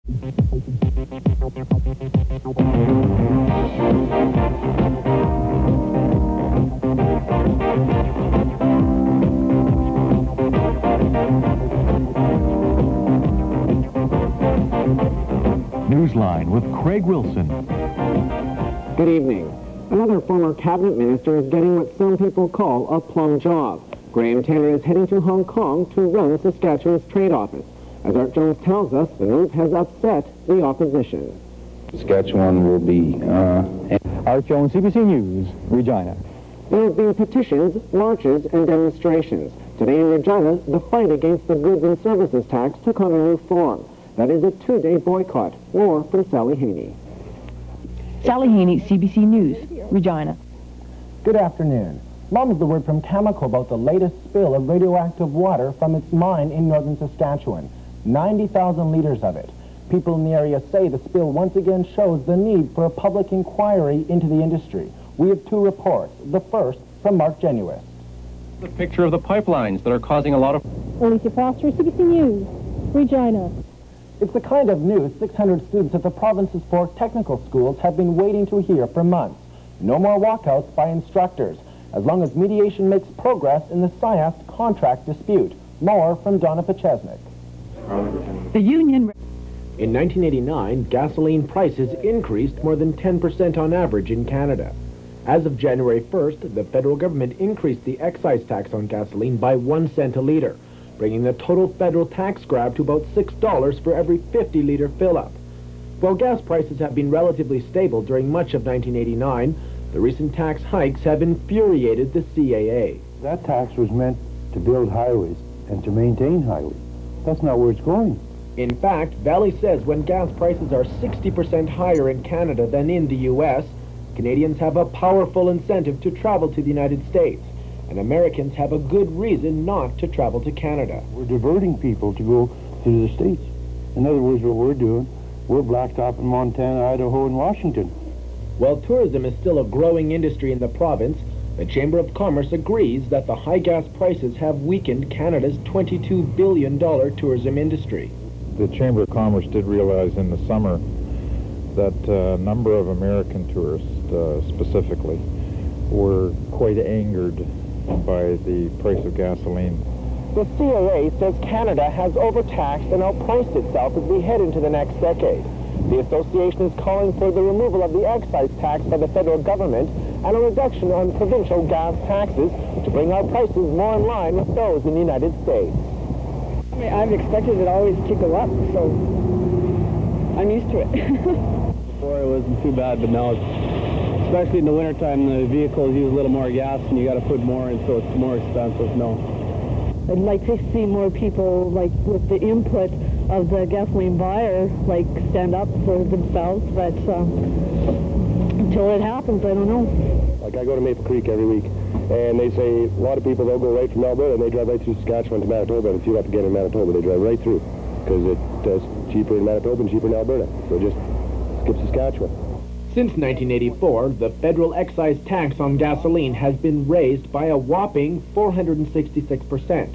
Newsline with Craig Wilson. Good evening. Another former cabinet minister is getting what some people call a plum job. Graham Taylor is heading to Hong Kong to run Saskatchewan's trade office. As Art Jones tells us, the move has upset the opposition. Saskatchewan will be... Art Jones, CBC News, Regina. There have been petitions, marches, and demonstrations. Today in Regina, the fight against the goods and services tax took on a new form. That is a two-day boycott. More from Sally Haney. Sally Haney, CBC News, Regina. Good afternoon. Mum's the word from Cameco about the latest spill of radioactive water from its mine in northern Saskatchewan. 90,000 liters of it. People in the area say the spill once again shows the need for a public inquiry into the industry. We have two reports. The first from Mark Genuist. The picture of the pipelines that are causing a lot of... Alicia Foster, CBC News, Regina. It's the kind of news 600 students at the province's 4 technical schools have been waiting to hear for months. No more walkouts by instructors, as long as mediation makes progress in the SIAST contract dispute. More from Donna Pachesnik. The union... In 1989, gasoline prices increased more than 10% on average in Canada. As of January 1st, the federal government increased the excise tax on gasoline by 1 cent a litre, bringing the total federal tax grab to about $6 for every 50-litre fill-up. While gas prices have been relatively stable during much of 1989, the recent tax hikes have infuriated the CAA. That tax was meant to build highways and to maintain highways. That's not where it's going. In fact, Valley says when gas prices are 60% higher in Canada than in the U.S., Canadians have a powerful incentive to travel to the United States, and Americans have a good reason not to travel to Canada. We're diverting people to go to the States. In other words, what we're doing, we're blacktop in Montana, Idaho, and Washington. While tourism is still a growing industry in the province, the Chamber of Commerce agrees that the high gas prices have weakened Canada's $22 billion tourism industry. The Chamber of Commerce did realize in the summer that a number of American tourists specifically were quite angered by the price of gasoline. The CAA says Canada has overtaxed and outpriced itself as we head into the next decade. The association is calling for the removal of the excise tax by the federal government and a reduction on provincial gas taxes to bring our prices more in line with those in the United States. I mean, I've expected it always to go up, so I'm used to it. Before it wasn't too bad, but now, especially in the wintertime, the vehicles use a little more gas and you got to put more in, so it's more expensive. No. I'd like to see more people, like, with the input of the gasoline buyer, like, stand up for themselves, but until it happens, I don't know. Like, I go to Maple Creek every week, and they say a lot of people, they'll go right from Alberta, and they drive right through Saskatchewan to Manitoba, and if you have to get in Manitoba, they drive right through, because it's cheaper in Manitoba and cheaper in Alberta, so just skip Saskatchewan. Since 1984, the federal excise tax on gasoline has been raised by a whopping 466%,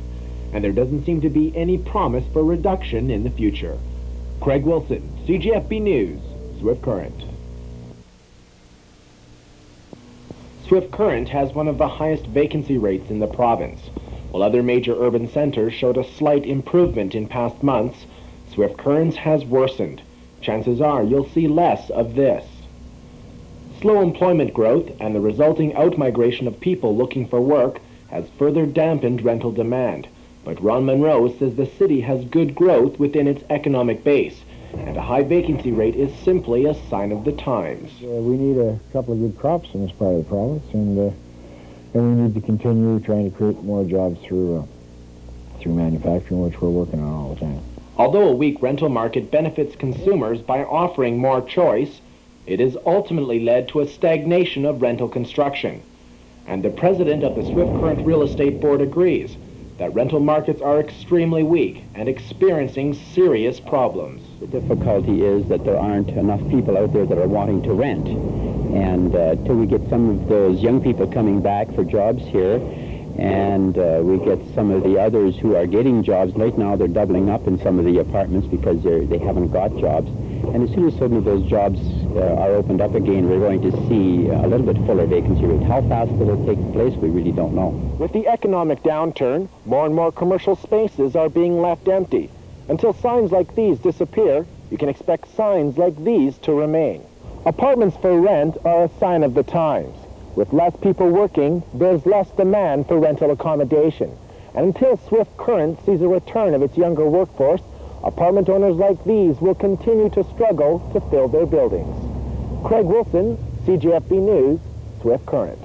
and there doesn't seem to be any promise for reduction in the future. Craig Wilson, CJFB News, Swift Current. Swift Current has one of the highest vacancy rates in the province. While other major urban centers showed a slight improvement in past months, Swift Current's has worsened. Chances are you'll see less of this. Slow employment growth and the resulting outmigration of people looking for work has further dampened rental demand. But Ron Monroe says the city has good growth within its economic base, and a high vacancy rate is simply a sign of the times. We need a couple of good crops in this part of the province, and we need to continue trying to create more jobs through manufacturing, which we're working on all the time. Although a weak rental market benefits consumers by offering more choice, it has ultimately led to a stagnation of rental construction. And the president of the Swift Current Real Estate Board agrees that rental markets are extremely weak and experiencing serious problems. The difficulty is that there aren't enough people out there that are wanting to rent. And till we get some of those young people coming back for jobs here, And we get some of the others who are getting jobs. Right now they're doubling up in some of the apartments because they haven't got jobs. And as soon as some of those jobs are opened up again, we're going to see a little bit fuller vacancy rate. How fast it'll take place, we really don't know. With the economic downturn, more and more commercial spaces are being left empty. Until signs like these disappear, you can expect signs like these to remain. Apartments for rent are a sign of the times. With less people working, there's less demand for rental accommodation. And until Swift Current sees a return of its younger workforce, apartment owners like these will continue to struggle to fill their buildings. Craig Wilson, CJFB News, Swift Current.